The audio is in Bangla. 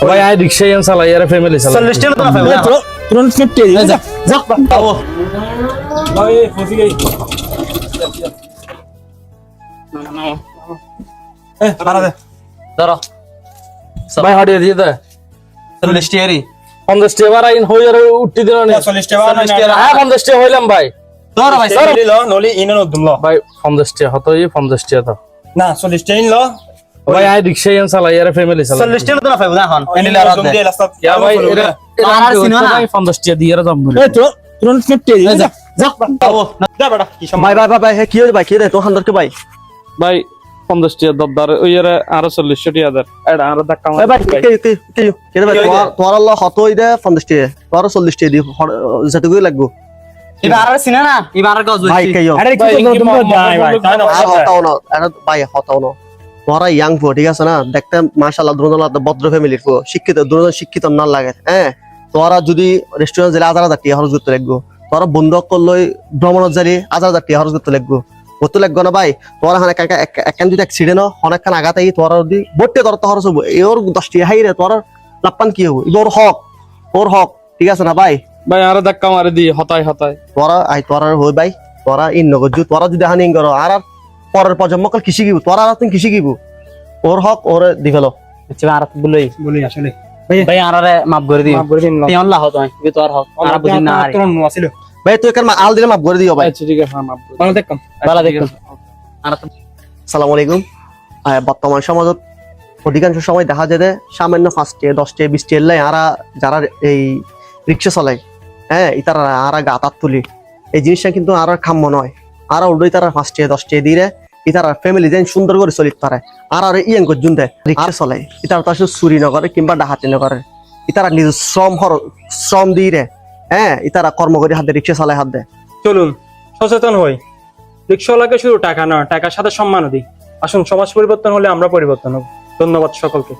ভাই আই রিকশা ইয়ান চালাই আর ফ্যামিলি চালাই 40 টাকা তো না পাইবো তুরন্ত ফিফটি যা যা পাবো ভাই ফসি গই পারা দে ধরো ভাই হাড়িয়ে দিয়ে দে 40 টাকা রি 50 টাকা বারাইন হই আর উঠতি দিন না 40 টাকা 40 টাকা হ্যাঁ 50 টাকা হইলাম ভাই ধর ভাই ল নলি ইনো নদুম ল ভাই 50 টাকা হতই 50 টাকা তো না 40 টাকা ল ভাই আই রিকশা ইয়ান চালাই আর ফ্যামিলি চালাই 40 টাকা তো না পাইবো না এখন এনিলা রাত দে ইয়া ভাই এরা আর সিনেমা না 50 টাকা দিয়ে আর যাম এই তো তুরন্ত ফিফটি যা যা পাবো যা বেটা কি ভাই ভাই ভাই ভাই কি হইছে ভাই কি রে তো হান্দারকে ভাই ভাই 50 টাকা দবদার ওই এর আর 40 টাকা দার এটা আর ধাক্কা ভাই ভাই মার কে রে ভাই তোর আল্লাহ হতই দে 50 টাকা তোর 40 টাকা দি যেটুকুই লাগবো এবার আর সিনেমা না এবার আর গজ ভাই কাইও আরে কি তো তুমি যাই ভাই আর হতাও না আরে ভাই হতাও না তোরা ইয়াং ফো ঠিক আছে না দেখতে মাশাআল্লাহ দুরুদাল্লাহ ভদ্র ফ্যামিলির ফো শিক্ষিত দুরুদান শিক্ষিত না লাগে হ্যাঁ তোরা যদি রেস্টুরেন্ট জেলা 1000 টাকা খরচ করতে লাগবো তোরা বন্ধক করলই ভ্রমণত জারি 1000 টাকা খরচ করতে লাগবো কত লাগবে না ভাই তোরা হানে একখান যদি অ্যাক্সিডেন্ট অনেকখান আঘাত আই তোরা যদি বটে তোর খরচ হবো এর 10 টাকা হাই রে তোর লাপান কি হবো এর হক ওর হক ঠিক আছে না ভাই ভাই আর ধাক্কা মারি দি হতাই তোরা আই তোরা হই ভাই তোরা ইন নগজু তোরা যদি হানি করো আর পরের প্রজন্মকাল কৃষি গিব তোরা আর তুমি কৃষি গিব ওর হক ওর দিবেলো আচ্ছা আর বলই বলি আসলে ভাই আরারে মাফ করে দিও মাফ করে দিন তে আল্লাহ হতো আমি তো আর হক আর বুঝিন না আরে তোর নো আছিল ভাই তুই এখানে আল দিলে মাফ করে দিও ভাই আচ্ছা ঠিক আছে হ্যাঁ মাপ ভালো দেখম ভালো দেখুন আর আসসালামু আলাইকুম বর্তমান সমাজত অধিকাংশ সময় দেখা যায় যে সামান্য 5 টাকা 10 টাকা 20 টাকা লাই আরা যারা এই রিক্সা চালায় হ্যাঁ ইতারা আরা গাতাত তুলি এই জিনিসটা কিন্তু আর খাম্য নয় আর উল্টোই তারা 5 টাকা 10 টাকা দিয়ে ইতারা ফ্যামিলি যেন সুন্দর করে চলিত পারে আর আর ইয়ান করজুন দেয় রিক্সা চলায় ইতারা তো আসলে চুরি নকরে কিংবা ডাকাতি নকরে ইতারা নিজ শ্রম দিয়ে হ্যাঁ ইতারা কর্ম করে হাত দিয়ে রিক্সা চালায় হাত দেয় চলুন সচেতন হই রিকশাওয়ালাকে শুধু টাকা না টাকার সাথে সম্মানও দিই আসুন সমাজ পরিবর্তন হলে আমরা পরিবর্তন হব ধন্যবাদ সকলকে